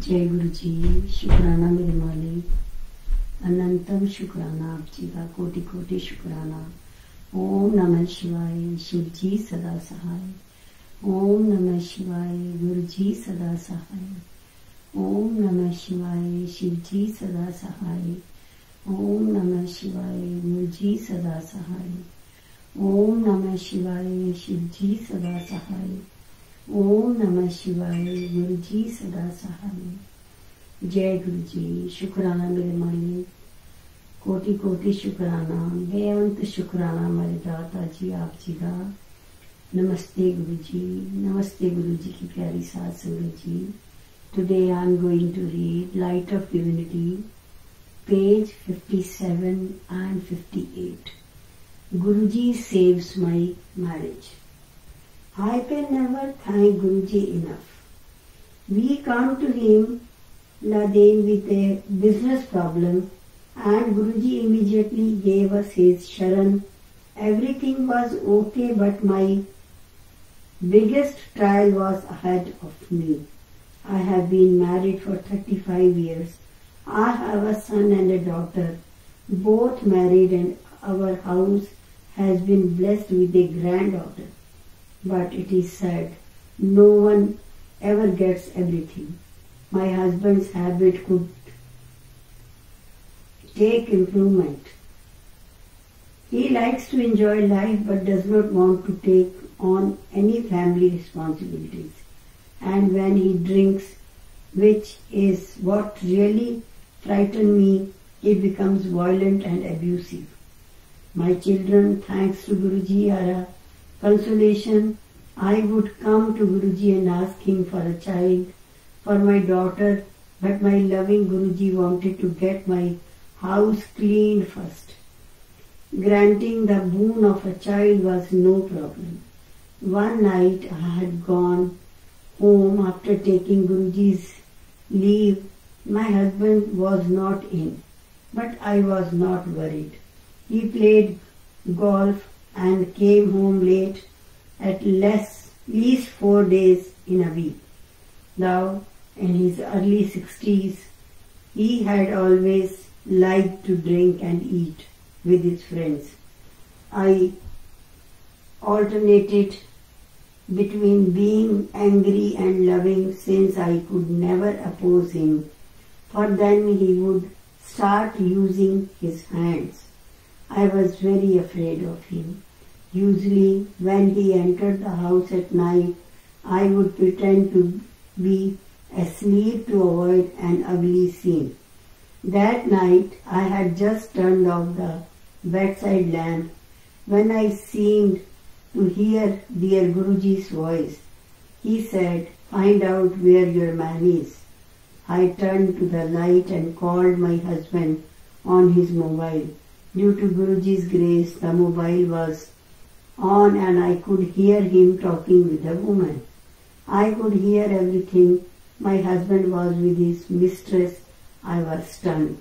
जय गुरुजी, शुक्राना मेरे मालिक, अनंतम शुक्राना आप जी का, कोटि कोटि शुक्राना। ओम नमः शिवाय, शिव जी सदा सहाय। ओम नमः शिवाय, गुरु जी सदा सहाय। ओम नमः शिवाय, शिव जी सदा सहाय। ओम नमः शिवाय, गुरु जी सदा सहाय। ओम नमः शिवाय, शिव जी सदा सहाय। ओम नमः शिवाय, गुरु जी सदा सहाय। जय गुरु जी, शुक्राना मेरे मालिक, कोटि कोटि शुक्राना, बेअंत शुक्राना मेरे दाता जी आप जी का। नमस्ते गुरु जी, नमस्ते गुरु जी की प्यारी साथ संगत जी। Today I am going to read Light of Divinity, page 57 and 58. Guruji saves my marriage. I can never thank Guruji enough. We come to him laden with a business problem and Guruji immediately gave us his sharan. Everything was okay, but my biggest trial was ahead of me. I have been married for 35 years. I have a son and a daughter, both married, and our house has been blessed with a granddaughter. But it is sad, no one ever gets everything. My husband's habit could take improvement. He likes to enjoy life but does not want to take on any family responsibilities. And when he drinks, which is what really frightened me, he becomes violent and abusive. My children, thanks to Guruji, are a consolation. I would come to Guruji and ask him for a child for my daughter, but my loving Guruji wanted to get my house cleaned first. Granting the boon of a child was no problem. One night I had gone home after taking Guruji's leave. My husband was not in, but I was not worried. He played golf and came home late, at least 4 days in a week. Now, in his early 60s, he had always liked to drink and eat with his friends. I alternated between being angry and loving, since I could never oppose him, for then he would start using his hands. I was very afraid of him. Usually, when he entered the house at night, I would pretend to be asleep to avoid an ugly scene. That night, I had just turned off the bedside lamp when I seemed to hear dear Guruji's voice. He said, "Find out where your man is." I turned to the light and called my husband on his mobile. Due to Guruji's grace, the mobile was on and I could hear him talking with a woman. I could hear everything. My husband was with his mistress. I was stunned.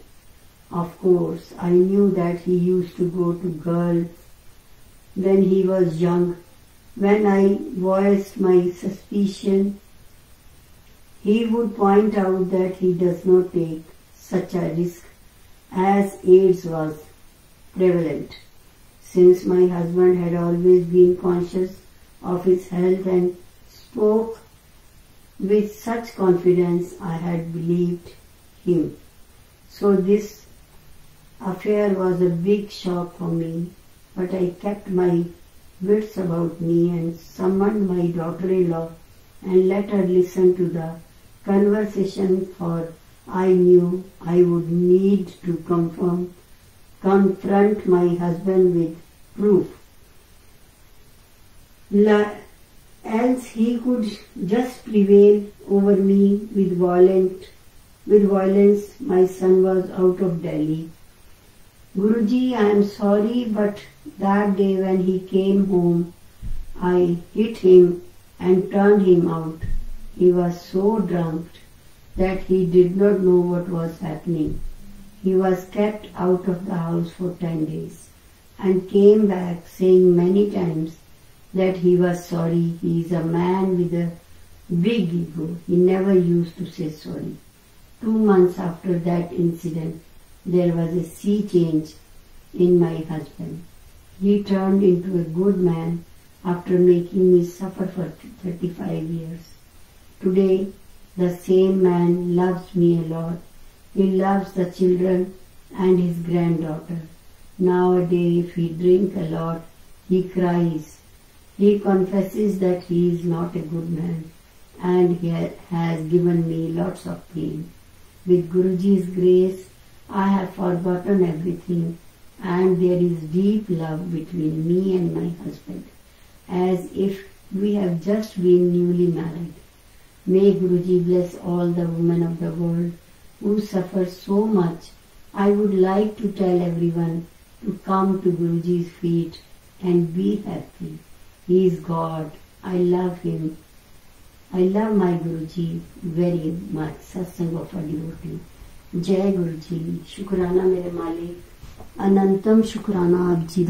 Of course, I knew that he used to go to girls when he was young. When I voiced my suspicion, he would point out that he does not take such a risk as AIDS was prevalent. Since my husband had always been conscious of his health and spoke with such confidence, I had believed him. So this affair was a big shock for me, but I kept my wits about me and summoned my daughter-in-law and let her listen to the conversation, for I knew I would need to confront my husband with proof. Else he could just prevail over me with violence. My son was out of Delhi. Guruji, I am sorry, but that day when he came home, I hit him and turned him out. He was so drunk that he did not know what was happening. He was kept out of the house for 10 days and came back saying many times that he was sorry. He is a man with a big ego. He never used to say sorry. 2 months after that incident, there was a sea change in my husband. He turned into a good man after making me suffer for 35 years. Today, the same man loves me a lot. He loves the children and his granddaughter. Nowadays, if he drinks a lot, he cries. He confesses that he is not a good man and he has given me lots of pain. With Guruji's grace, I have forgotten everything and there is deep love between me and my husband, as if we have just been newly married. May Guruji bless all the women of the world who suffer so much. I would like to tell everyone to come to Guruji's feet and be happy. He is God. I love him. I love my Guruji very much. Satsang of a devotee. जय गुरुजी। शुक्राना मेरे मालिक, अनंतम शुक्राना आप जी।